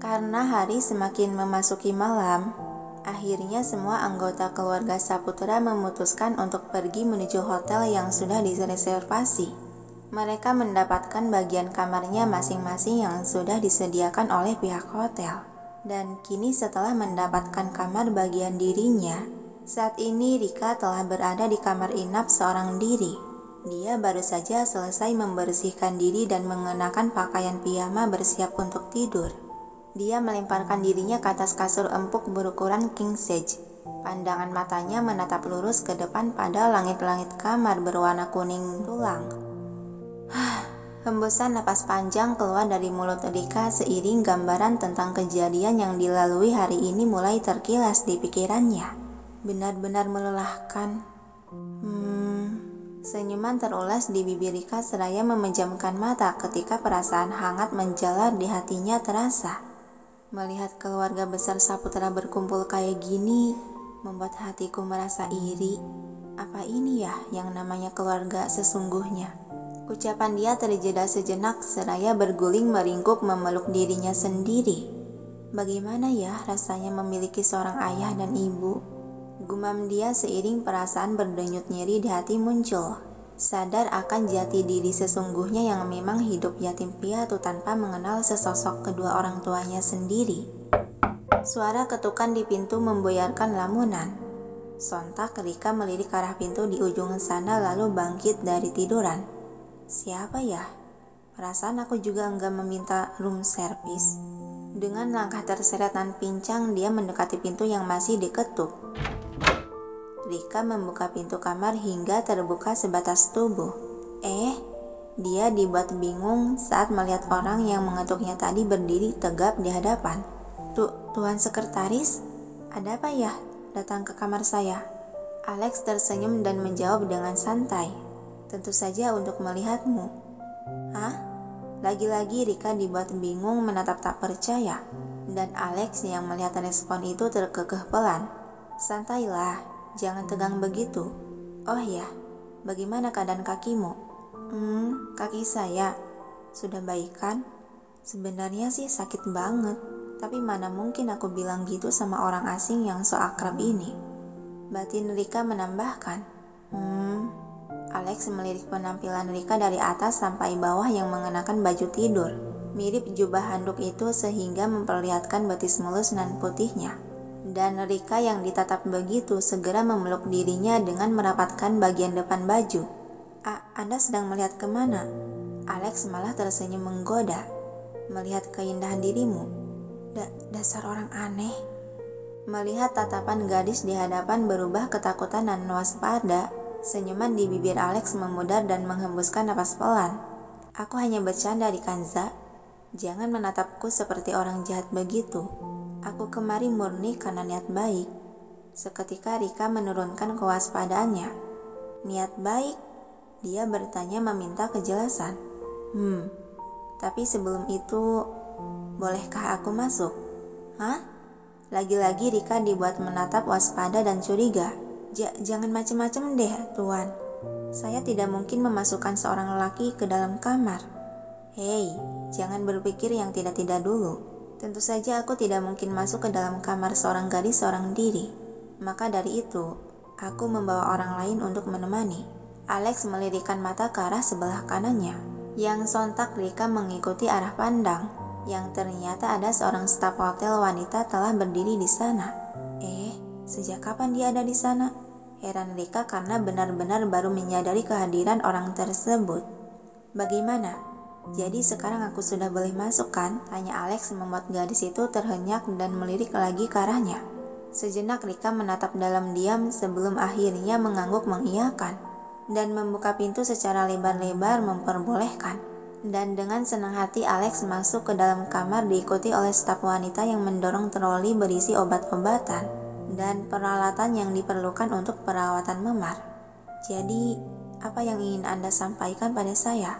Karena hari semakin memasuki malam, akhirnya semua anggota keluarga Saputra memutuskan untuk pergi menuju hotel yang sudah direservasi. Mereka mendapatkan bagian kamarnya masing-masing yang sudah disediakan oleh pihak hotel. Dan kini setelah mendapatkan kamar bagian dirinya, saat ini Rika telah berada di kamar inap seorang diri. Dia baru saja selesai membersihkan diri dan mengenakan pakaian piyama bersiap untuk tidur. Dia melemparkan dirinya ke atas kasur empuk berukuran king size. Pandangan matanya menatap lurus ke depan pada langit-langit kamar berwarna kuning tulang. Hembusan napas panjang keluar dari mulut Rika seiring gambaran tentang kejadian yang dilalui hari ini mulai terkilas di pikirannya. Benar-benar melelahkan. Senyuman terulas di bibir Rika seraya memejamkan mata ketika perasaan hangat menjalar di hatinya terasa. Melihat keluarga besar Saputra berkumpul kayak gini, membuat hatiku merasa iri. Apa ini ya yang namanya keluarga sesungguhnya? Ucapan dia terjeda sejenak seraya berguling meringkuk memeluk dirinya sendiri. Bagaimana ya rasanya memiliki seorang ayah dan ibu? Gumam dia seiring perasaan berdenyut nyeri di hati muncul. Sadar akan jati diri sesungguhnya yang memang hidup yatim piatu tanpa mengenal sesosok kedua orang tuanya sendiri. Suara ketukan di pintu membuyarkan lamunan. Sontak Rika melirik ke arah pintu di ujung sana lalu bangkit dari tiduran. Siapa ya? Perasaan aku juga enggak meminta room service. Dengan langkah terseret dan pincang dia mendekati pintu yang masih diketuk. Rika membuka pintu kamar hingga terbuka sebatas tubuh. Dia dibuat bingung saat melihat orang yang mengetuknya tadi berdiri tegap di hadapan. Tuan sekretaris, ada apa ya datang ke kamar saya? Alex tersenyum dan menjawab dengan santai. Tentu saja untuk melihatmu. Hah? Lagi-lagi Rika dibuat bingung menatap tak percaya. Dan Alex yang melihat respon itu terkekeh pelan. Santailah, jangan tegang begitu. Oh ya, bagaimana keadaan kakimu? Kaki saya sudah baik kan? Sebenarnya sih sakit banget, tapi mana mungkin aku bilang gitu sama orang asing yang so akrab ini. Batin Rika menambahkan. Alex melirik penampilan Rika dari atas sampai bawah yang mengenakan baju tidur. Mirip jubah handuk itu sehingga memperlihatkan betis mulus nan putihnya. Dan Rika yang ditatap begitu segera memeluk dirinya dengan merapatkan bagian depan baju. Anda sedang melihat kemana? Alex malah tersenyum menggoda. Melihat keindahan dirimu. Dasar orang aneh. Melihat tatapan gadis di hadapan berubah ketakutan dan waspada, senyuman di bibir Alex memudar dan menghembuskan napas pelan. Aku hanya bercanda di Kanza. Jangan menatapku seperti orang jahat begitu. Aku kemari murni karena niat baik. Seketika Rika menurunkan kewaspadaannya. Niat baik? Dia bertanya meminta kejelasan. Tapi sebelum itu, bolehkah aku masuk? Hah? Lagi-lagi Rika dibuat menatap waspada dan curiga. Jangan macem-macem deh, Tuan. Saya tidak mungkin memasukkan seorang lelaki ke dalam kamar. Hei, jangan berpikir yang tidak-tidak dulu. Tentu saja aku tidak mungkin masuk ke dalam kamar seorang gadis seorang diri. Maka dari itu, aku membawa orang lain untuk menemani. Alex melirikkan mata ke arah sebelah kanannya. Yang sontak Rika mengikuti arah pandang. Yang ternyata ada seorang staf hotel wanita telah berdiri di sana. Sejak kapan dia ada di sana? Heran Rika karena benar-benar baru menyadari kehadiran orang tersebut. Bagaimana? Jadi sekarang aku sudah boleh masuk kan? Tanya Alex membuat gadis itu terhenyak dan melirik lagi ke arahnya. Sejenak Rika menatap dalam diam sebelum akhirnya mengangguk mengiyakan. Dan membuka pintu secara lebar-lebar memperbolehkan. Dan dengan senang hati Alex masuk ke dalam kamar diikuti oleh staf wanita yang mendorong troli berisi obat-obatan dan peralatan yang diperlukan untuk perawatan memar. Jadi, apa yang ingin Anda sampaikan pada saya?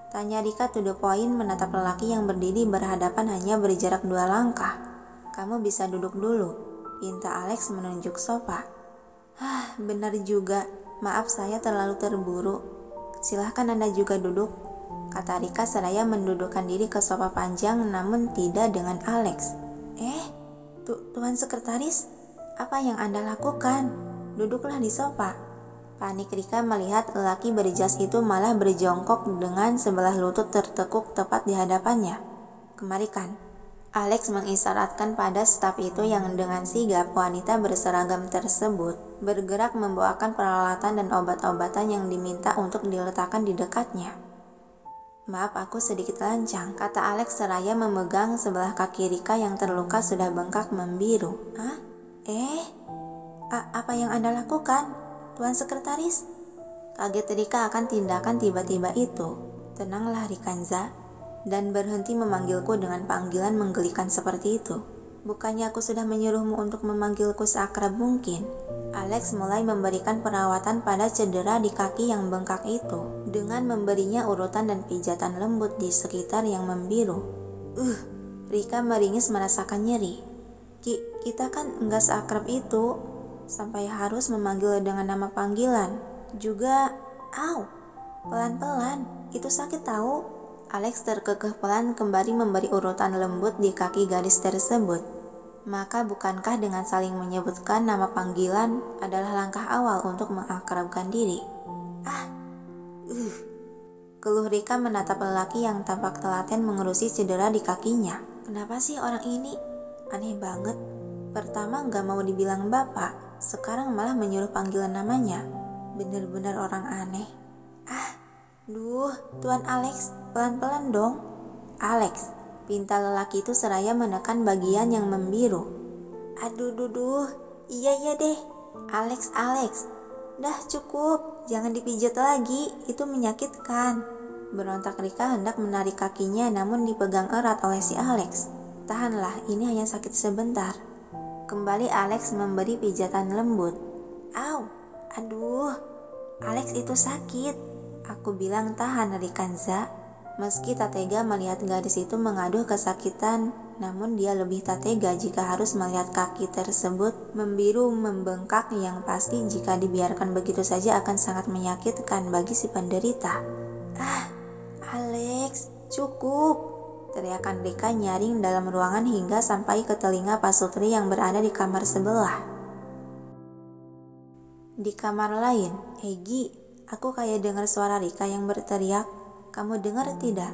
Tanya Rika to the point menatap lelaki yang berdiri berhadapan hanya berjarak 2 langkah. Kamu bisa duduk dulu, pinta Alex menunjuk sofa. Benar juga, maaf saya terlalu terburu. Silahkan Anda juga duduk. kata Rika seraya mendudukkan diri ke sofa panjang namun tidak dengan Alex. Tuan Sekretaris, apa yang Anda lakukan? Duduklah di sofa. Panik Rika melihat lelaki berjas itu malah berjongkok dengan sebelah lutut tertekuk tepat di hadapannya. Kemarikan. Alex mengisyaratkan pada staf itu yang dengan sigap wanita berseragam tersebut bergerak membawakan peralatan dan obat-obatan yang diminta untuk diletakkan di dekatnya. Maaf, aku sedikit lancang, kata Alex seraya memegang sebelah kaki Rika yang terluka sudah bengkak membiru. Apa yang Anda lakukan, Tuan Sekretaris? Kaget Rika akan tindakan tiba-tiba itu. Tenanglah Rikanza, dan berhenti memanggilku dengan panggilan menggelikan seperti itu. Bukannya aku sudah menyuruhmu untuk memanggilku seakrab mungkin. Alex mulai memberikan perawatan pada cedera di kaki yang bengkak itu, dengan memberinya urutan dan pijatan lembut di sekitar yang membiru. Rika meringis merasakan nyeri. Kita kan enggak seakrab itu, sampai harus memanggil dengan nama panggilan. Juga, pelan-pelan, itu sakit tahu. Alex terkekeh pelan kembali memberi urutan lembut di kaki gadis tersebut. Maka bukankah dengan saling menyebutkan nama panggilan adalah langkah awal untuk mengakrabkan diri? Keluh Rika menatap lelaki yang tampak telaten mengurusi cedera di kakinya. Kenapa sih orang ini? Aneh banget. Pertama gak mau dibilang bapak, sekarang malah menyuruh panggilan namanya. Bener-bener orang aneh. Tuan Alex, pelan-pelan dong. Alex, pinta lelaki itu seraya menekan bagian yang membiru. Iya deh. Alex. Dah cukup, jangan dipijat lagi, itu menyakitkan. Berontak Rika hendak menarik kakinya namun dipegang erat oleh si Alex. Tahanlah, ini hanya sakit sebentar. Kembali Alex memberi pijatan lembut. Alex itu sakit. Aku bilang tahan Rikanza. Meski tak tega melihat gadis itu mengaduh kesakitan, namun dia lebih tak tega jika harus melihat kaki tersebut membiru membengkak yang pasti jika dibiarkan begitu saja akan sangat menyakitkan bagi si penderita. Alex, cukup, teriakan Rika nyaring dalam ruangan hingga sampai ke telinga Pak Sutri yang berada di kamar sebelah. Di kamar lain, Egi, aku kayak dengar suara Rika yang berteriak. Kamu dengar tidak?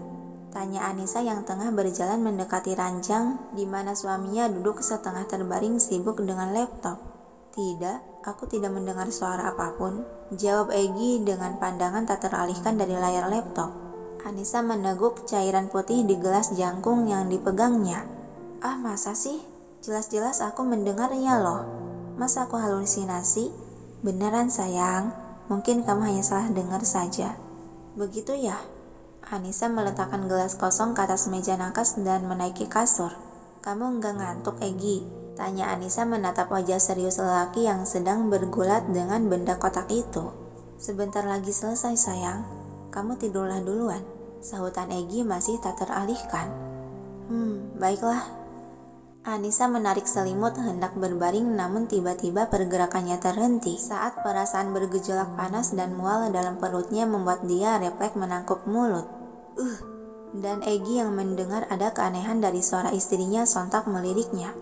Tanya Anissa yang tengah berjalan mendekati ranjang di mana suaminya duduk setengah terbaring sibuk dengan laptop. Tidak, aku tidak mendengar suara apapun, jawab Egi dengan pandangan tak teralihkan dari layar laptop. Anissa meneguk cairan putih di gelas jangkung yang dipegangnya. Masa sih? Jelas-jelas aku mendengarnya loh. Masa aku halusinasi? Beneran sayang, mungkin kamu hanya salah dengar saja. Begitu ya? Anissa meletakkan gelas kosong ke atas meja nakas dan menaiki kasur. Kamu enggak ngantuk, Egi? Tanya Anissa menatap wajah serius lelaki yang sedang bergulat dengan benda kotak itu. Sebentar lagi selesai sayang, kamu tidurlah duluan, sahutan Egi masih tak teralihkan. Baiklah. Anissa menarik selimut hendak berbaring namun tiba-tiba pergerakannya terhenti saat perasaan bergejolak panas dan mual dalam perutnya membuat dia refleks menangkup mulut. Dan Egi yang mendengar ada keanehan dari suara istrinya sontak meliriknya.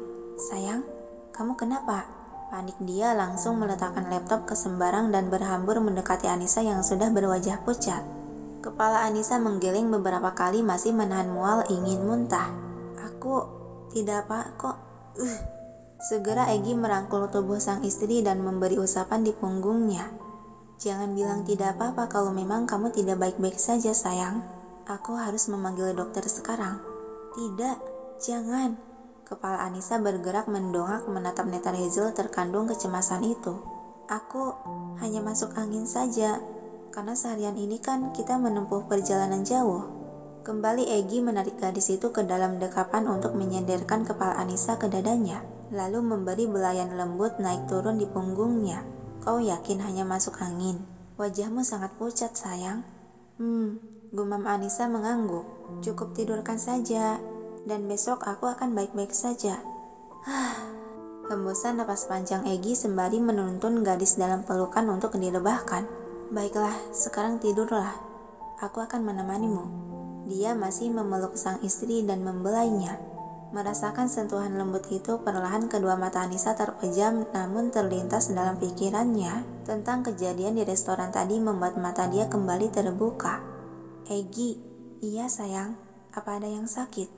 Sayang, kamu kenapa? Panik dia langsung meletakkan laptop ke sembarang dan berhambur mendekati Anissa yang sudah berwajah pucat. Kepala Anissa menggeleng beberapa kali masih menahan mual ingin muntah. Aku tidak apa kok. Segera Egi merangkul tubuh sang istri dan memberi usapan di punggungnya. Jangan bilang tidak apa-apa kalau memang kamu tidak baik-baik saja sayang. Aku harus memanggil dokter sekarang. Tidak, jangan. Kepala Anissa bergerak mendongak menatap netar Hazel terkandung kecemasan itu. Aku hanya masuk angin saja, karena seharian ini kan kita menempuh perjalanan jauh. Kembali Egi menarik gadis itu ke dalam dekapan untuk menyenderkan kepala Anissa ke dadanya, lalu memberi belayan lembut naik turun di punggungnya. Kau yakin hanya masuk angin? Wajahmu sangat pucat sayang. Gumam Anissa mengangguk. Cukup tidurkan saja, dan besok aku akan baik-baik saja. Hembusan napas panjang Egi sembari menuntun gadis dalam pelukan untuk direbahkan. Baiklah, sekarang tidurlah. Aku akan menemanimu. Dia masih memeluk sang istri dan membelainya. Merasakan sentuhan lembut itu, perlahan kedua mata Anissa terpejam, namun terlintas dalam pikirannya tentang kejadian di restoran tadi membuat mata dia kembali terbuka. Egy, iya sayang, apa ada yang sakit?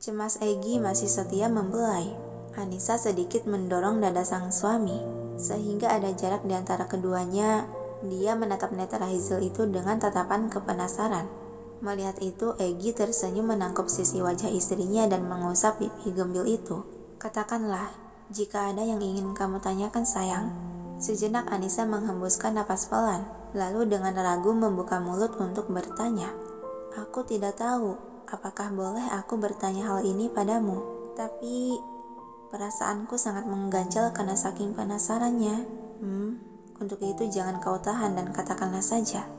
Cemas Egy masih setia membelai. Anissa sedikit mendorong dada sang suami, sehingga ada jarak di antara keduanya. Dia menatap netra Hazel itu dengan tatapan kepenasaran. Melihat itu, Egy tersenyum menangkup sisi wajah istrinya dan mengusap pipi gembil itu. Katakanlah, jika ada yang ingin kamu tanyakan sayang. Sejenak Anissa menghembuskan napas pelan, lalu dengan ragu membuka mulut untuk bertanya. Aku tidak tahu, apakah boleh aku bertanya hal ini padamu? Tapi, perasaanku sangat mengganjal karena saking penasarannya. Untuk itu jangan kau tahan dan katakanlah saja.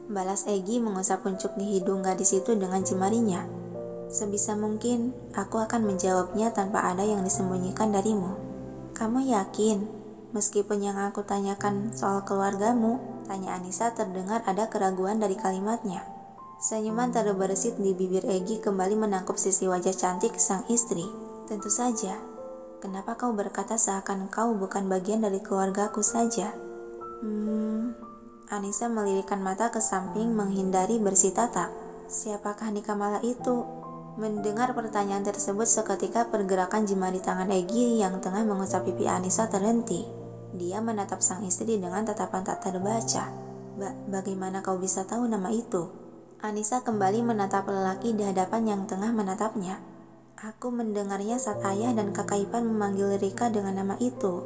Balas Egy mengusap kuncup di hidung gadis itu dengan jemarinya. Sebisa mungkin, aku akan menjawabnya tanpa ada yang disembunyikan darimu. Kamu yakin? Meskipun yang aku tanyakan soal keluargamu, tanya Anissa terdengar ada keraguan dari kalimatnya. Senyuman terbersit di bibir Egy kembali menangkup sisi wajah cantik sang istri. Tentu saja. Kenapa kau berkata seakan kau bukan bagian dari keluargaku saja? Anissa melirikkan mata ke samping menghindari bersih tatap. Siapakah Nikamala itu? Mendengar pertanyaan tersebut, seketika pergerakan jemari tangan Egy yang tengah mengusap pipi Anissa terhenti. Dia menatap sang istri dengan tatapan tak terbaca. Bagaimana kau bisa tahu nama itu? Anissa kembali menatap lelaki di hadapan yang tengah menatapnya. Aku mendengarnya saat ayah dan kakak ipar memanggil Rika dengan nama itu.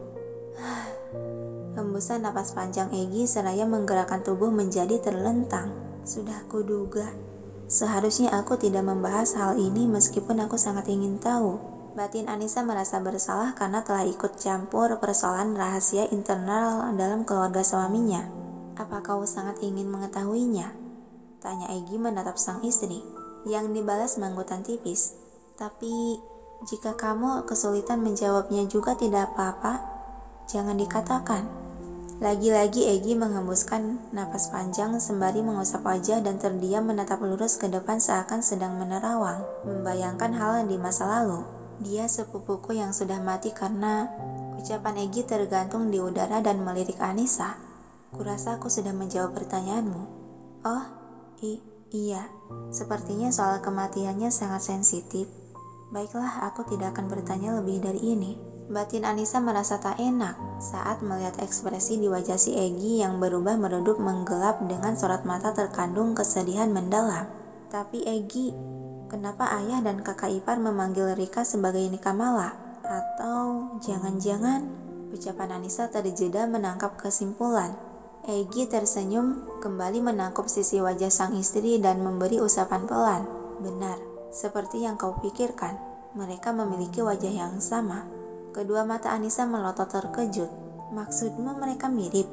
Hembusan napas panjang Egy seraya menggerakkan tubuh menjadi terlentang. Sudah kuduga. Seharusnya aku tidak membahas hal ini meskipun aku sangat ingin tahu. Batin Anissa merasa bersalah karena telah ikut campur persoalan rahasia internal dalam keluarga suaminya. Apa kau sangat ingin mengetahuinya? Tanya Egy menatap sang istri, yang dibalas manggutan tipis. Tapi, jika kamu kesulitan menjawabnya juga tidak apa-apa, jangan dikatakan. Lagi-lagi Egy menghembuskan napas panjang sembari mengusap wajah dan terdiam menatap lurus ke depan seakan sedang menerawang, membayangkan hal di masa lalu. Dia sepupuku yang sudah mati karena... Ucapan Egy tergantung di udara dan melirik Anissa. Kurasa aku sudah menjawab pertanyaanmu. Oh, iya. Sepertinya soal kematiannya sangat sensitif. Baiklah, aku tidak akan bertanya lebih dari ini. Batin Anissa merasa tak enak saat melihat ekspresi di wajah si Egy yang berubah meredup menggelap dengan sorot mata terkandung kesedihan mendalam. Tapi Egy, kenapa ayah dan kakak ipar memanggil Rika sebagai Nikamala? Atau jangan-jangan? Ucapan Anissa terjeda menangkap kesimpulan. Egy tersenyum, kembali menangkup sisi wajah sang istri dan memberi usapan pelan. Benar, seperti yang kau pikirkan, mereka memiliki wajah yang sama. Kedua mata Anissa melotot terkejut. Maksudmu mereka mirip?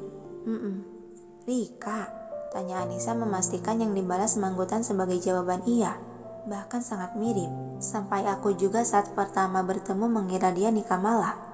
Rika, tanya Anissa memastikan yang dibalas manggutan sebagai jawaban iya. Bahkan sangat mirip. Sampai aku juga saat pertama bertemu mengira dia Nikamala.